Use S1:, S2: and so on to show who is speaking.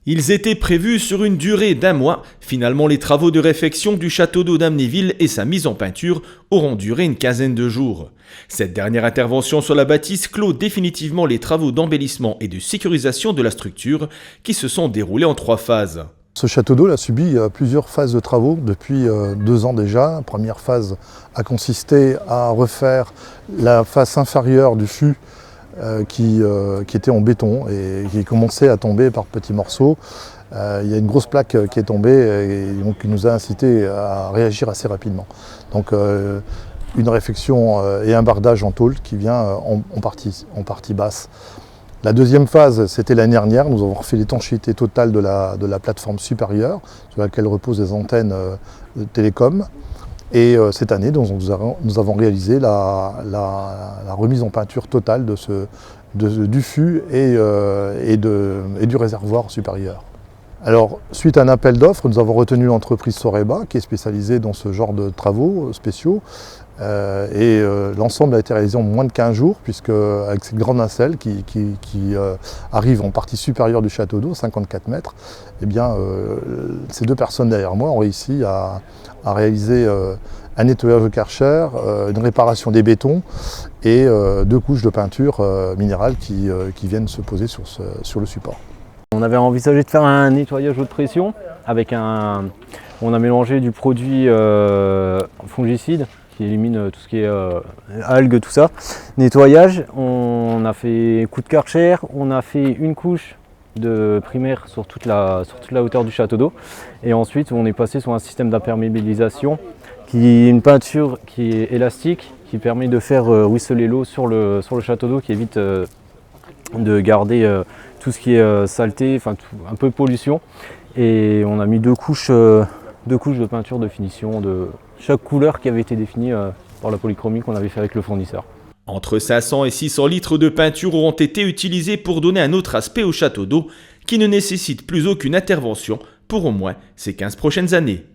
S1: Ils étaient prévus sur une durée d'1 mois. Finalement, les travaux de réfection du château d'eau d'Amnéville et sa mise en peinture auront duré une quinzaine de jours. Cette dernière intervention sur la bâtisse clôt définitivement les travaux d'embellissement et de sécurisation de la structure qui se sont déroulés en 3 phases.
S2: Ce château d'eau a subi plusieurs phases de travaux depuis 2 ans déjà. La première phase a consisté à refaire la face inférieure du fût qui était en béton et qui commençait à tomber par petits morceaux. Il y a une grosse plaque qui est tombée et donc qui nous a incité à réagir assez rapidement. Donc une réfection et un bardage en tôle qui vient en partie basse. La deuxième phase, c'était l'année dernière. Nous avons refait l'étanchéité totale de la plateforme supérieure sur laquelle reposent les antennes de télécom. Et cette année, nous avons réalisé la remise en peinture totale du fût et du réservoir supérieur. Alors, suite à un appel d'offres, nous avons retenu l'entreprise Soreba, qui est spécialisée dans ce genre de travaux spéciaux. L'ensemble a été réalisé en moins de 15 jours, puisque avec cette grande nacelle qui arrive en partie supérieure du château d'eau, 54 mètres, eh bien, ces 2 personnes derrière moi ont réussi à réaliser un nettoyage de Karcher, une réparation des bétons et 2 couches de peinture minérale qui viennent se poser sur le support.
S3: On avait envisagé de faire un nettoyage haute pression avec on a mélangé du produit fongicide qui élimine tout ce qui est algues, tout ça. Nettoyage, on a fait coup de Karcher, on a fait une couche de primaire sur toute la hauteur du château d'eau et ensuite on est passé sur un système d'imperméabilisation qui est une peinture qui est élastique qui permet de faire ruisseler l'eau sur le château d'eau, qui évite de garder tout ce qui est saleté, enfin un peu pollution. Et on a mis 2 couches de peinture de finition de chaque couleur qui avait été définie par la polychromie qu'on avait fait avec le fournisseur.
S1: Entre 500 et 600 litres de peinture auront été utilisés pour donner un autre aspect au château d'eau qui ne nécessite plus aucune intervention pour au moins ces 15 prochaines années.